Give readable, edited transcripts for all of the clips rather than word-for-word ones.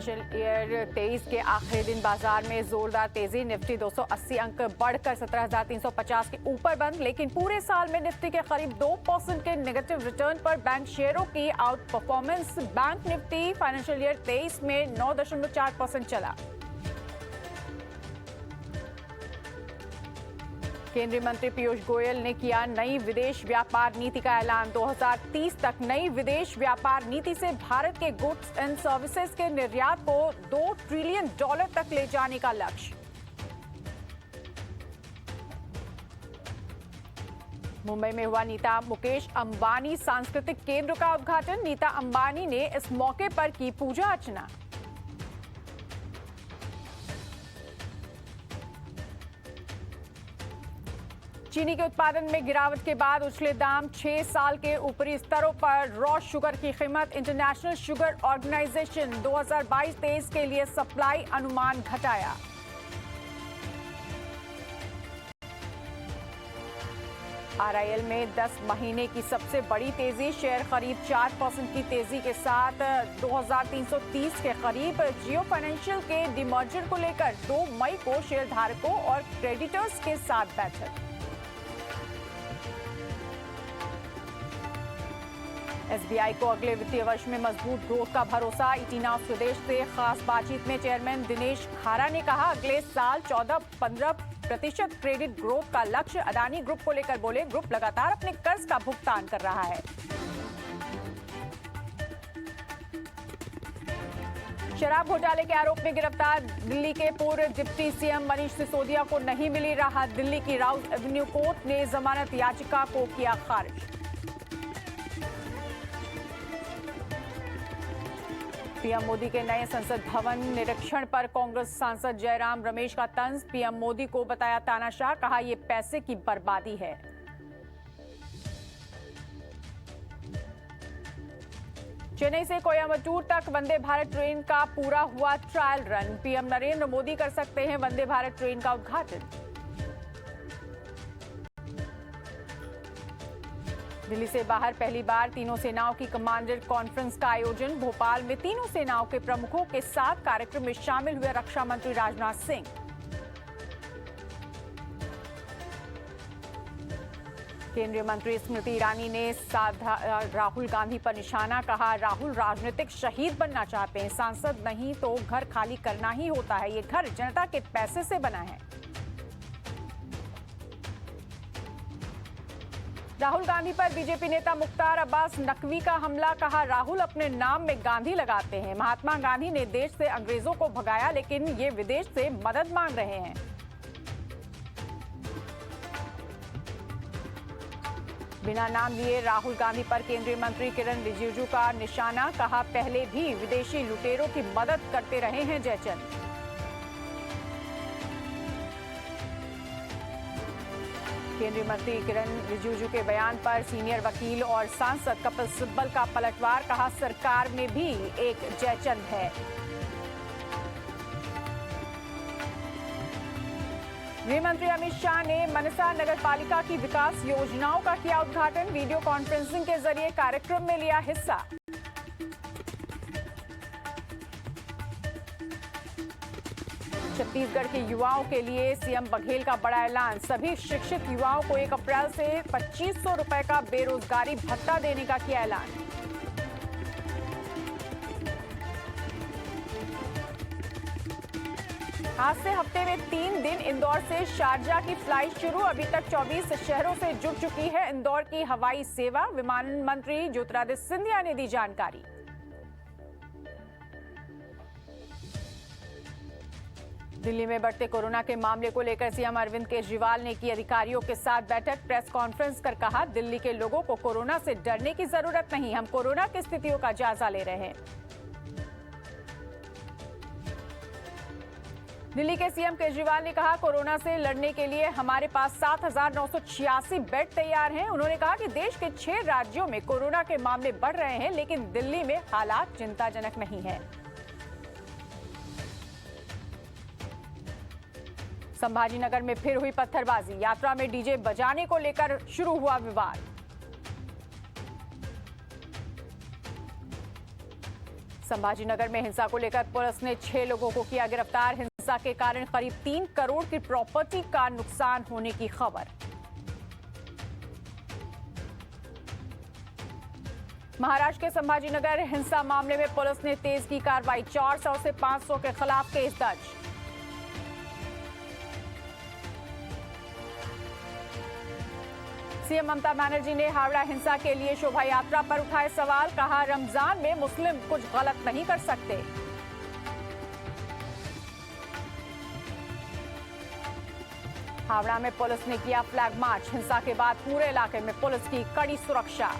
Financial year 23 के आखिरी दिन बाजार में जोरदार तेजी। निफ्टी 280 अंक बढ़कर 17,350 के ऊपर बंद, लेकिन पूरे साल में निफ्टी के करीब 2% के नेगेटिव रिटर्न पर बैंक शेयरों की out performance. Bank Nifty financial year 23 में 9.4% चला। केंद्रीय मंत्री पीयूष गोयल ने किया नई विदेश व्यापार नीति का ऐलान। 2030 तक नई विदेश व्यापार नीति से भारत के गुड्स एंड सर्विसेज के निर्यात को $2 ट्रिलियन तक ले जाने का लक्ष्य। मुंबई में हुआ नीता मुकेश अंबानी सांस्कृतिक केंद्र का उद्घाटन। नीता अंबानी ने इस मौके पर की पूजा अर्चना। चीनी के उत्पादन में गिरावट के बाद उछले दाम। 6 साल के ऊपरी स्तरों पर रॉ शुगर की कीमत। इंटरनेशनल शुगर ऑर्गेनाइजेशन 2022-23 के लिए सप्लाई अनुमान घटाया। आरआईएल में 10 महीने की सबसे बड़ी तेजी। शेयर करीब 4% की तेजी के साथ 2330 के करीब। जियो फाइनेंशियल के डिमर्जर को लेकर 2 मई को शेयरधारकों और क्रेडिटर्स के साथ बैठक। एसबीआई को अगले वित्तीय वर्ष में मजबूत ग्रोथ का भरोसा। ईटी नाउ स्वदेश से खास बातचीत में चेयरमैन दिनेश खारा ने कहा, अगले साल 14-15% क्रेडिट ग्रोथ का लक्ष्य। अदानी ग्रुप को लेकर बोले, ग्रुप लगातार अपने कर्ज का भुगतान कर रहा है। शराब घोटाले के आरोप में गिरफ्तार दिल्ली के पूर्व डिप्टी सीएम मनीष सिसोदिया को नहीं मिली राहत। दिल्ली की राउज एवेन्यू कोर्ट ने जमानत याचिका को किया खारिज। पीएम मोदी के नए संसद भवन निरीक्षण पर कांग्रेस सांसद जयराम रमेश का तंज। पीएम मोदी को बताया तानाशाह, कहा ये पैसे की बर्बादी है। चेन्नई से कोयम्बटूर तक वंदे भारत ट्रेन का पूरा हुआ trial run. PM Narendra Modi कर सकते हैं वंदे भारत ट्रेन का उद्घाटन। दिल्ली से बाहर पहली बार तीनों सेनाओं की कमांडर कॉन्फ्रेंस का आयोजन। भोपाल में तीनों सेनाओं के प्रमुखों के साथ कार्यक्रम में शामिल हुए रक्षा मंत्री राजनाथ सिंह। केंद्रीय मंत्री स्मृति ईरानी ने साधा राहुल गांधी पर निशाना। कहा, राहुल राजनीतिक शहीद बनना चाहते हैं, सांसद नहीं तो घर खाली करना ही होता है। ये घर जनता के पैसे से बना है। राहुल गांधी पर बीजेपी नेता मुख्तार अब्बास नकवी का हमला। कहा, राहुल अपने नाम में गांधी लगाते हैं। महात्मा गांधी ने देश से अंग्रेजों को भगाया, लेकिन ये विदेश से मदद मांग रहे हैं। बिना नाम लिए राहुल गांधी पर केंद्रीय मंत्री किरण रिजिजू का निशाना। कहा, पहले भी विदेशी लुटेरों की मदद करते रहे हैं जयचंद। केंद्रीय मंत्री किरण रिजिजू के बयान पर सीनियर वकील और सांसद कपिल सिब्बल का पलटवार। कहा, सरकार में भी एक जयचंद है। गृह मंत्री अमित शाह ने मनसा नगरपालिका की विकास योजनाओं का किया उद्घाटन। वीडियो कॉन्फ्रेंसिंग के जरिए कार्यक्रम में लिया हिस्सा। छत्तीसगढ़ के युवाओं के लिए सीएम बघेल का बड़ा ऐलान। सभी शिक्षित युवाओं को 1 अप्रैल से 2500 रुपए का बेरोजगारी भत्ता देने का किया ऐलान। आज से हफ्ते में 3 दिन इंदौर से शारजा की फ्लाइट शुरू। अभी तक 24 शहरों से जुड़ चुकी है इंदौर की हवाई सेवा। विमान मंत्री ज्योतिरादित्य सिंधिया ने दी जानकारी। दिल्ली में बढ़ते कोरोना के मामले को लेकर सीएम अरविंद केजरीवाल ने की अधिकारियों के साथ बैठक। प्रेस कॉन्फ्रेंस कर कहा, दिल्ली के लोगों को कोरोना से डरने की जरूरत नहीं, हम कोरोना की स्थितियों का जायजा ले रहे हैं। दिल्ली के सीएम केजरीवाल ने कहा, कोरोना से लड़ने के लिए हमारे पास 7,986 बेड तैयार हैं। उन्होंने कहा कि देश के 6 राज्यों में कोरोना के मामले बढ़ रहे हैं, लेकिन दिल्ली में हालात चिंताजनक नहीं है। संभाजीनगर में फिर हुई पत्थरबाजी। यात्रा में डीजे बजाने को लेकर शुरू हुआ विवाद। संभाजीनगर में हिंसा को लेकर पुलिस ने 6 लोगों को किया गिरफ्तार। हिंसा के कारण करीब 3 करोड़ की प्रॉपर्टी का नुकसान होने की खबर। महाराष्ट्र के संभाजीनगर हिंसा मामले में पुलिस ने तेज की कार्रवाई। 400 से 500 के खिलाफ केस दर्ज। सीएम ममता बनर्जी ने हावड़ा हिंसा के लिए शोभा यात्रा पर उठाए सवाल। कहा, रमजान में मुस्लिम कुछ गलत नहीं कर सकते। हावड़ा में पुलिस ने किया फ्लैग मार्च। हिंसा के बाद पूरे इलाके में पुलिस की कड़ी सुरक्षा।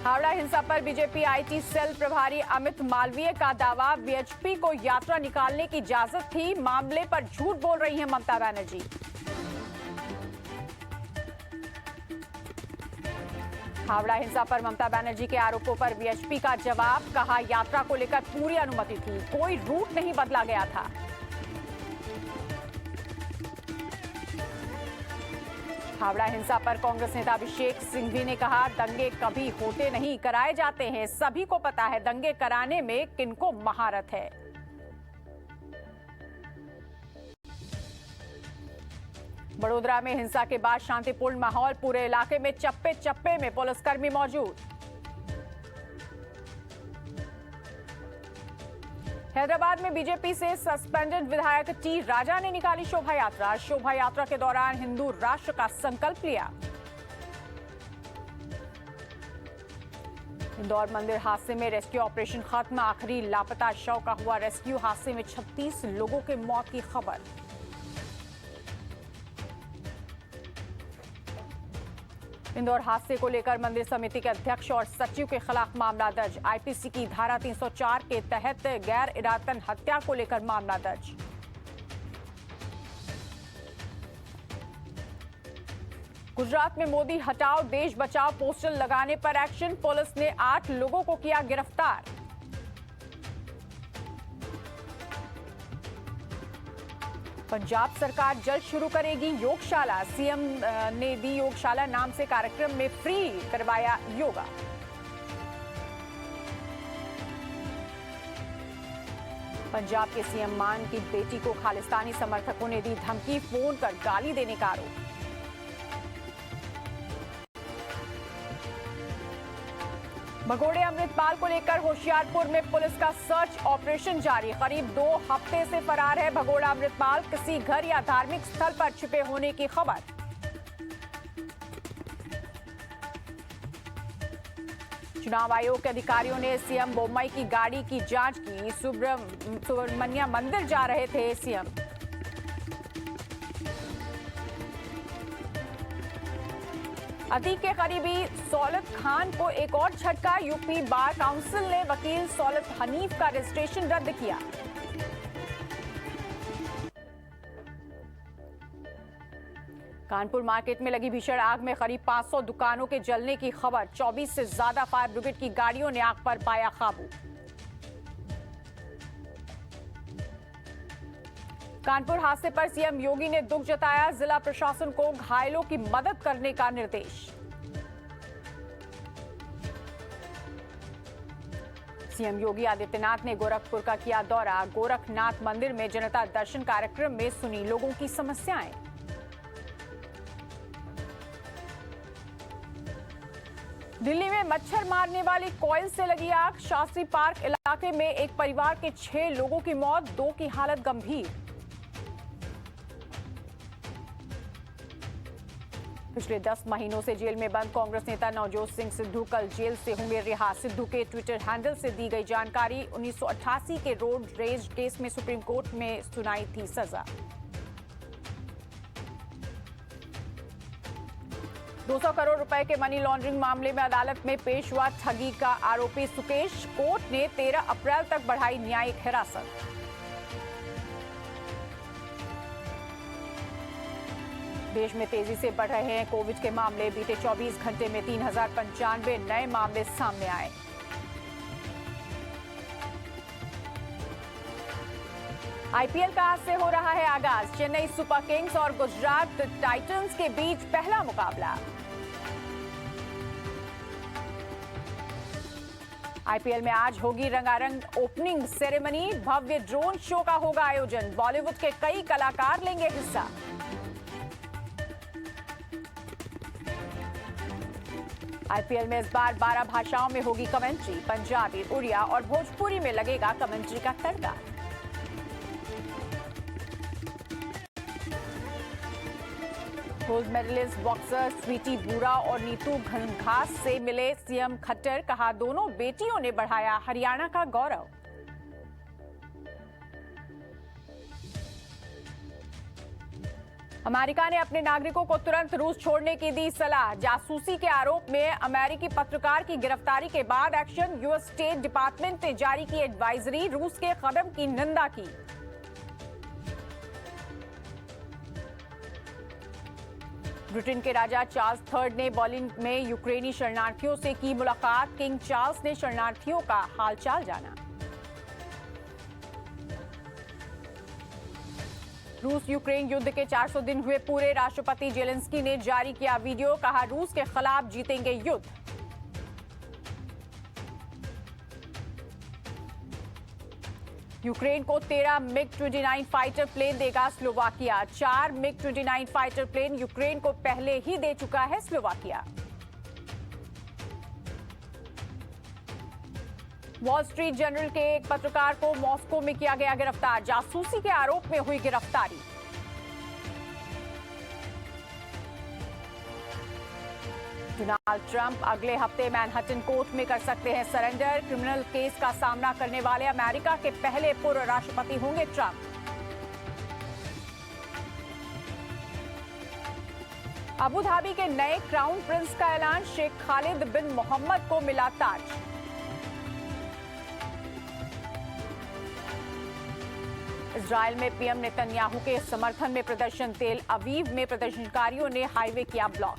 हावड़ा हिंसा पर बीजेपी आईटी सेल प्रभारी अमित मालवीय का दावा, वीएचपी को यात्रा निकालने की इजाजत थी। मामले पर झूठ बोल रही हैं ममता बनर्जी। हावड़ा हिंसा पर ममता बनर्जी के आरोपों पर वीएचपी का जवाब। कहा, यात्रा को लेकर पूरी अनुमति थी, कोई रूट नहीं बदला गया था। हावड़ा हिंसा पर कांग्रेस नेता अभिषेक सिंघवी ने कहा, दंगे कभी होते नहीं, कराए जाते हैं। सभी को पता है दंगे कराने में किनको महारत है। बड़ोदरा में हिंसा के बाद शांतिपूर्ण माहौल। पूरे इलाके में चप्पे चप्पे में पुलिसकर्मी मौजूद। हैदराबाद में बीजेपी से सस्पेंडेड विधायक टी राजा ने निकाली शोभा यात्रा। शोभा यात्रा के दौरान हिंदू राष्ट्र का संकल्प लिया। इंदौर मंदिर हादसे में रेस्क्यू ऑपरेशन खत्म। आखिरी लापता शव का हुआ रेस्क्यू। हादसे में 36 लोगों के मौत की खबर। इंदौर हादसे को लेकर मंदिर समिति के अध्यक्ष और सचिव के खिलाफ मामला दर्ज। आईपीसी की धारा 304 के तहत गैर इरादतन हत्या को लेकर मामला दर्ज। गुजरात में मोदी हटाओ देश बचाओ पोस्टर लगाने पर एक्शन। पुलिस ने 8 लोगों को किया गिरफ्तार। पंजाब सरकार जल्द शुरू करेगी योगशाला। सीएम ने दी योगशाला नाम से कार्यक्रम में फ्री करवाया योगा। पंजाब के सीएम मान की बेटी को खालिस्तानी समर्थकों ने दी धमकी। फोन कर गाली देने का आरोप। भगोड़े अमृतपाल को लेकर होशियारपुर में पुलिस का सर्च ऑपरेशन जारी। करीब 2 हफ्ते से फरार है भगोड़ा अमृतपाल। किसी घर या धार्मिक स्थल पर छिपे होने की खबर। चुनाव आयोग के अधिकारियों ने सीएम बोम्मई की गाड़ी की जांच की। सुब्रमण्य मंदिर जा रहे थे सीएम। अतीक के करीबी सौलत खान को एक और झटका। यूपी बार काउंसिल ने वकील सौलत हनीफ का रजिस्ट्रेशन रद्द किया। कानपुर मार्केट में लगी भीषण आग में करीब 500 दुकानों के जलने की खबर। 24 से ज्यादा फायर ब्रिगेड की गाड़ियों ने आग पर पाया काबू। कानपुर हादसे पर सीएम योगी ने दुख जताया। जिला प्रशासन को घायलों की मदद करने का निर्देश। सीएम योगी आदित्यनाथ ने गोरखपुर का किया दौरा। गोरखनाथ मंदिर में जनता दर्शन कार्यक्रम में सुनी लोगों की समस्याएं। दिल्ली में मच्छर मारने वाली कॉइल से लगी आग। शास्त्री पार्क इलाके में एक परिवार के 6 लोगों की मौत, 2 की हालत गंभीर। पिछले 10 महीनों से जेल में बंद कांग्रेस नेता नवजोत सिंह सिद्धू कल जेल से होंगे रिहा। सिद्धू के ट्विटर हैंडल से दी गई जानकारी। 1988 के रोड रेज केस में सुप्रीम कोर्ट में सुनाई थी सजा। 200 करोड़ रुपए के मनी लॉन्ड्रिंग मामले में अदालत में पेश हुआ ठगी का आरोपी सुकेश। कोर्ट ने 13 अप्रैल तक बढ़ाई न्यायिक हिरासत। देश में तेजी से बढ़ रहे हैं कोविड के मामले। बीते 24 घंटे में 3095 नए मामले सामने आए। आईपीएल का आज से हो रहा है आगाज। चेन्नई सुपर किंग्स और गुजरात टाइटंस के बीच पहला मुकाबला। आईपीएल में आज होगी रंगारंग ओपनिंग सेरेमनी, भव्य ड्रोन शो का होगा आयोजन, बॉलीवुड के कई कलाकार लेंगे हिस्सा। आईपीएल में इस बार 12 भाषाओं में होगी कमेंट्री, पंजाबी, उड़िया और भोजपुरी में लगेगा कमेंट्री का तड़का। गोल्ड मेडलिस्ट बॉक्सर स्वीटी बूरा और नीतू घनघास से मिले सीएम खट्टर, कहा दोनों बेटियों ने बढ़ाया हरियाणा का गौरव। अमेरिका ने अपने नागरिकों को तुरंत रूस छोड़ने की दी सलाह, जासूसी के आरोप में अमेरिकी पत्रकार की गिरफ्तारी के बाद एक्शन, यूएस स्टेट डिपार्टमेंट ने जारी की एडवाइजरी, रूस के कदम की निंदा की। ब्रिटेन के राजा चार्ल्स III ने बर्लिन में यूक्रेनी शरणार्थियों से की मुलाकात, किंग चार्ल्स ने शरणार्थियों का हालचाल जाना। रूस यूक्रेन युद्ध के 400 दिन हुए पूरे, राष्ट्रपति जेलेंस्की ने जारी किया वीडियो, कहा रूस के खिलाफ जीतेंगे युद्ध। यूक्रेन को 13 मिग-29 फाइटर प्लेन देगा स्लोवाकिया, 4 मिग-29 फाइटर प्लेन यूक्रेन को पहले ही दे चुका है स्लोवाकिया। वॉल स्ट्रीट जर्नल के एक पत्रकार को मॉस्को में किया गया गिरफ्तार, जासूसी के आरोप में हुई गिरफ्तारी। डोनाल्ड ट्रंप अगले हफ्ते मैनहट्टन कोर्ट में कर सकते हैं सरेंडर, क्रिमिनल केस का सामना करने वाले अमेरिका के पहले पूर्व राष्ट्रपति होंगे ट्रंप। अबू धाबी के नए क्राउन प्रिंस का ऐलान, शेख खालिद बिन मोहम्मद को मिला ताज। इजराइल में पीएम नेतन्याहू के समर्थन में प्रदर्शन, तेल अवीव में प्रदर्शनकारियों ने हाईवे किया ब्लॉक।